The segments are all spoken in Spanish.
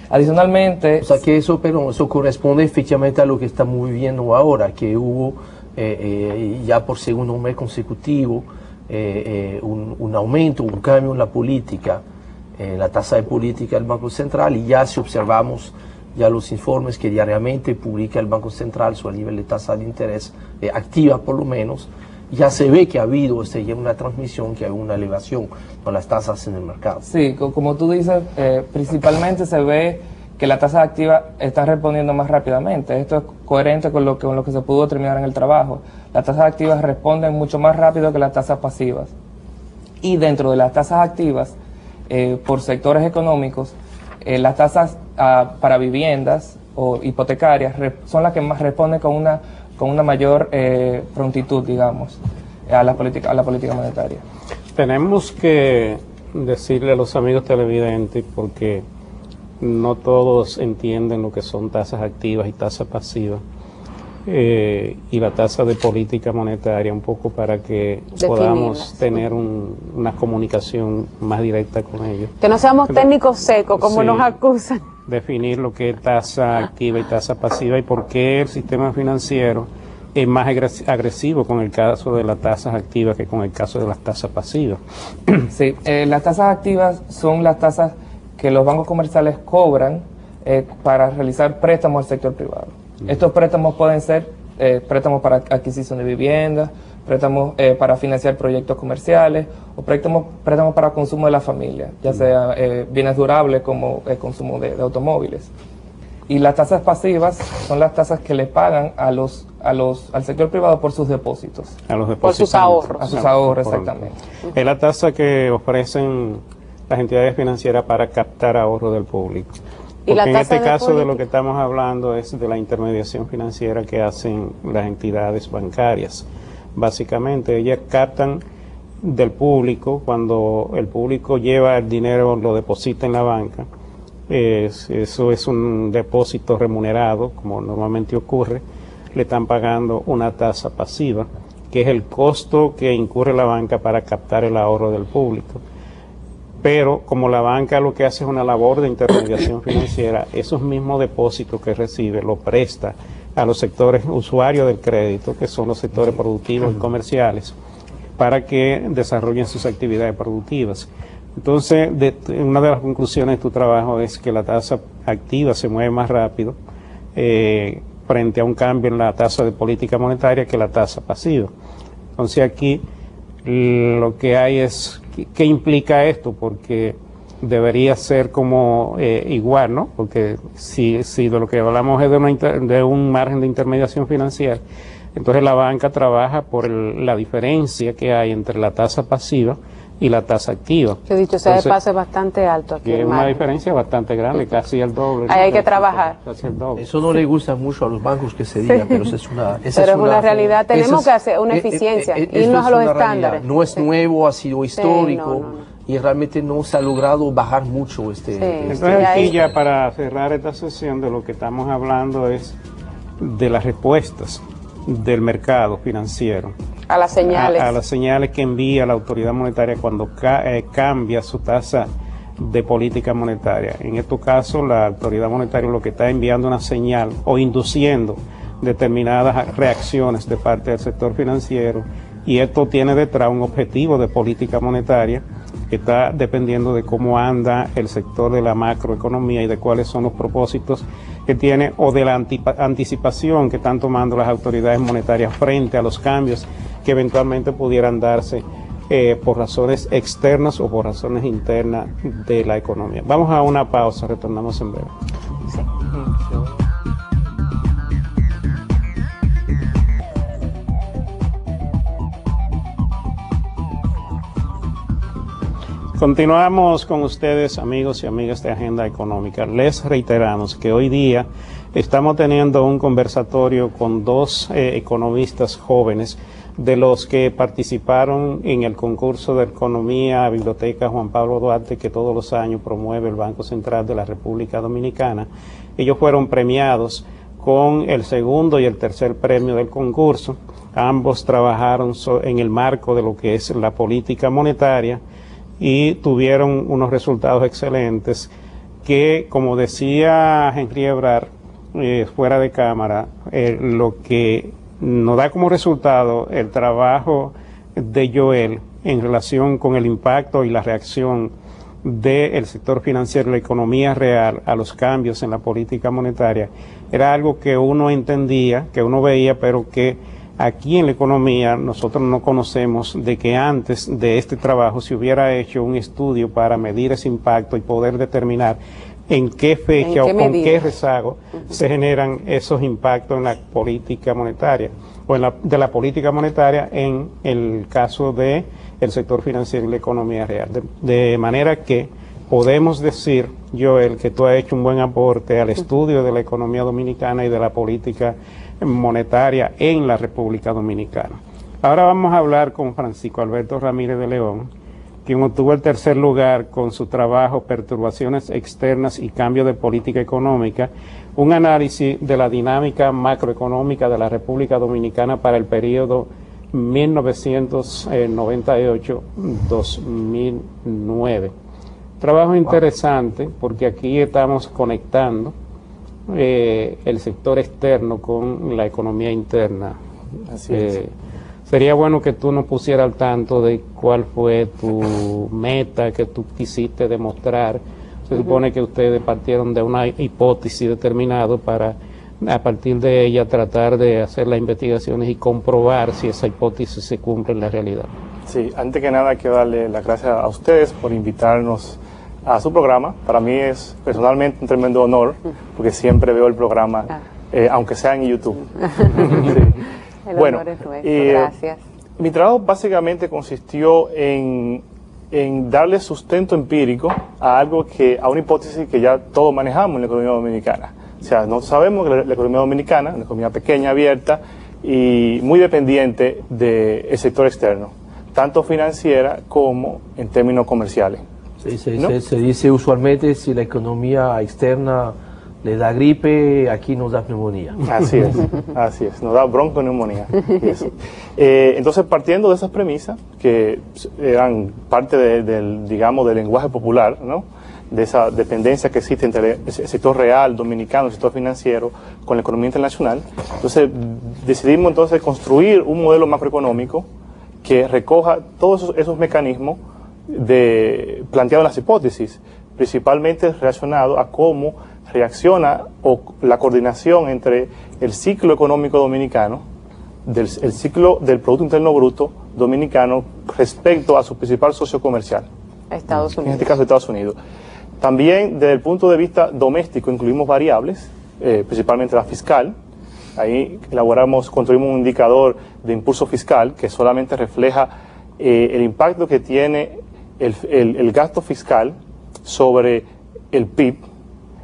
Adicionalmente... O sea que eso, pero eso corresponde efectivamente a lo que estamos viviendo ahora, que hubo ya por segundo mes consecutivo un aumento, un cambio en la política, en la tasa de política del Banco Central, y ya si observamos ya los informes que diariamente publica el Banco Central sobre el nivel de tasa de interés activa por lo menos, ya se ve que ha habido una transmisión, que hay una elevación con las tasas en el mercado. Sí, como tú dices, principalmente se ve que la tasa activa está respondiendo más rápidamente. Esto es coherente con lo que se pudo determinar en el trabajo. Las tasas activas responden mucho más rápido que las tasas pasivas. Y dentro de las tasas activas, por sectores económicos, las tasas para viviendas o hipotecarias son las que más responden con una mayor prontitud, digamos, a la política monetaria. Tenemos que decirle a los amigos televidentes, porque no todos entienden lo que son tasas activas y tasas pasivas, y la tasa de política monetaria, un poco para que podamos tener una comunicación más directa con ellos. Que no seamos técnicos secos, como nos acusan. Definir lo que es tasa activa y tasa pasiva, y por qué el sistema financiero es más agresivo con el caso de las tasas activas que con el caso de las tasas pasivas. Sí, las tasas activas son las tasas que los bancos comerciales cobran para realizar préstamos al sector privado. Estos préstamos pueden ser préstamos para adquisición de viviendas, préstamos para financiar proyectos comerciales o préstamos para consumo de la familia, ya sea bienes durables como el consumo de automóviles. Y las tasas pasivas son las tasas que le pagan al sector privado por sus depósitos. A los depósitos. Por sus ahorros. A sus ahorros, exactamente. Es la tasa que ofrecen las entidades financieras para captar ahorro del público. Porque en este caso de lo que estamos hablando es de la intermediación financiera que hacen las entidades bancarias. Básicamente ellas captan del público, cuando el público lleva el dinero, lo deposita en la banca. Eso es un depósito remunerado, como normalmente ocurre. Le están pagando una tasa pasiva, que es el costo que incurre la banca para captar el ahorro del público. Pero como la banca lo que hace es una labor de intermediación financiera, esos mismos depósitos que recibe lo presta a los sectores usuarios del crédito, que son los sectores productivos y comerciales, para que desarrollen sus actividades productivas. Entonces, una de las conclusiones de tu trabajo es que la tasa activa se mueve más rápido frente a un cambio en la tasa de política monetaria que la tasa pasiva. Entonces aquí lo que hay es, ¿qué implica esto? Porque debería ser como igual, ¿no? Porque si de lo que hablamos es de un margen de intermediación financiera, entonces la banca trabaja por la diferencia que hay entre la tasa pasiva y la tasa activa. Que dicho sea de paso es bastante alto aquí. Es una diferencia bastante grande, casi el doble. Ahí hay que trabajar. Casi el doble. Eso no le gusta mucho a los bancos que se diga, pero es una realidad. Tenemos que hacer una eficiencia, irnos a los estándares. No es nuevo, ha sido histórico, y realmente no se ha logrado bajar mucho Entonces aquí ya para cerrar esta sesión, de lo que estamos hablando es de las respuestas del mercado financiero a las señales. A las señales que envía la autoridad monetaria cuando cambia su tasa de política monetaria. En este caso, la autoridad monetaria lo que está enviando una señal o induciendo determinadas reacciones de parte del sector financiero, y esto tiene detrás un objetivo de política monetaria que está dependiendo de cómo anda el sector de la macroeconomía y de cuáles son los propósitos que tiene, o de la anticipación que están tomando las autoridades monetarias frente a los cambios que eventualmente pudieran darse por razones externas o por razones internas de la economía. Vamos a una pausa, retornamos en breve. Sí. Continuamos con ustedes, amigos y amigas de Agenda Económica. Les reiteramos que hoy día estamos teniendo un conversatorio con dos economistas jóvenes, de los que participaron en el concurso de Economía Biblioteca Juan Pablo Duarte, que todos los años promueve el Banco Central de la República Dominicana. Ellos fueron premiados con el segundo y el tercer premio del concurso. Ambos trabajaron en el marco de lo que es la política monetaria y tuvieron unos resultados excelentes que, como decía Henry Ebrard, fuera de cámara, lo que nos da como resultado el trabajo de Joel en relación con el impacto y la reacción del sector financiero, la economía real, a los cambios en la política monetaria, era algo que uno entendía, que uno veía, pero que aquí en la economía nosotros no conocemos de que antes de este trabajo se hubiera hecho un estudio para medir ese impacto y poder determinar en qué fecha o con qué rezago se generan esos impactos en la política monetaria o de la política monetaria en el caso de el sector financiero y la economía real. De manera que podemos decir, Joel, que tú has hecho un buen aporte al estudio de la economía dominicana y de la política monetaria en la República Dominicana. Ahora vamos a hablar con Francisco Alberto Ramírez de León, quien obtuvo el tercer lugar con su trabajo Perturbaciones externas y cambio de política económica, un análisis de la dinámica macroeconómica de la República Dominicana para el periodo 1998-2009. Trabajo interesante porque aquí estamos conectando el sector externo con la economía interna. Así es. Sería bueno que tú nos pusieras al tanto de cuál fue tu meta que tú quisiste demostrar. Se supone que ustedes partieron de una hipótesis determinada para, a partir de ella, tratar de hacer las investigaciones y comprobar si esa hipótesis se cumple en la realidad. Sí, antes que nada quiero darle las gracias a ustedes por invitarnos a su programa. Para mí es personalmente un tremendo honor, porque siempre veo el programa, aunque sea en YouTube. Sí. El honor es nuestro. Gracias. Mi trabajo básicamente consistió en darle sustento empírico a a una hipótesis que ya todos manejamos en la economía dominicana. O sea, nosotros sabemos que la economía dominicana es una economía pequeña, abierta y muy dependiente del sector externo, tanto financiera como en términos comerciales. Sí, se dice usualmente, si la economía externa le da gripe, aquí nos da neumonía. Así es, nos da bronconeumonía. Entonces, partiendo de esas premisas, que eran parte del lenguaje popular, ¿no?, de esa dependencia que existe entre el sector real dominicano, el sector financiero, con la economía internacional, entonces decidimos entonces construir un modelo macroeconómico que recoja todos esos mecanismos planteados en las hipótesis, principalmente relacionado a cómo reacciona o la coordinación entre el ciclo económico dominicano, el ciclo del Producto Interno Bruto dominicano respecto a su principal socio comercial, Estados Unidos. En este caso Estados Unidos. También desde el punto de vista doméstico incluimos variables, principalmente la fiscal. Ahí construimos un indicador de impulso fiscal que solamente refleja el impacto que tiene el gasto fiscal sobre el PIB,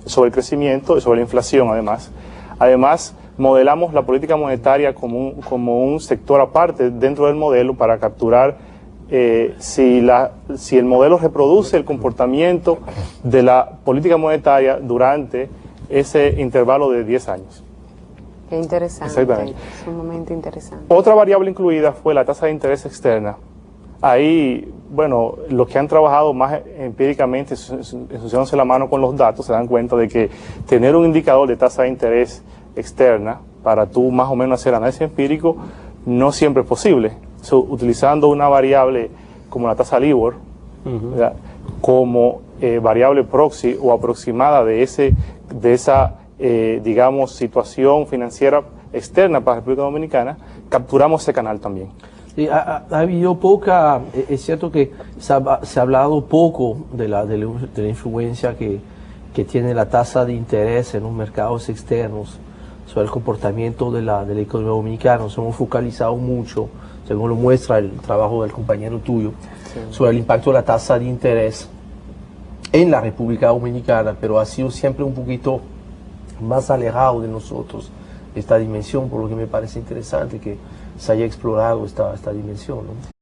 sobre el crecimiento y sobre la inflación además. Además, modelamos la política monetaria como un sector aparte dentro del modelo para capturar si el modelo reproduce el comportamiento de la política monetaria durante ese intervalo de 10 años. Qué interesante. Exactamente. Es un momento interesante. Otra variable incluida fue la tasa de interés externa. Ahí, bueno, los que han trabajado más empíricamente, ensuciándose la mano con los datos, se dan cuenta de que tener un indicador de tasa de interés externa para tú más o menos hacer análisis empírico no siempre es posible. Utilizando una variable como la tasa LIBOR, como variable proxy o aproximada de esa digamos, situación financiera externa para la República Dominicana, capturamos ese canal también. Sí, ha habido poca, es cierto que se ha hablado poco de la influencia que tiene la tasa de interés en los mercados externos sobre el comportamiento de la economía dominicana. Nos hemos focalizado mucho, según lo muestra el trabajo del compañero tuyo, sobre el impacto de la tasa de interés en la República Dominicana, pero ha sido siempre un poquito más alejado de nosotros esta dimensión, por lo que me parece interesante que se haya explorado esta dimensión, ¿no?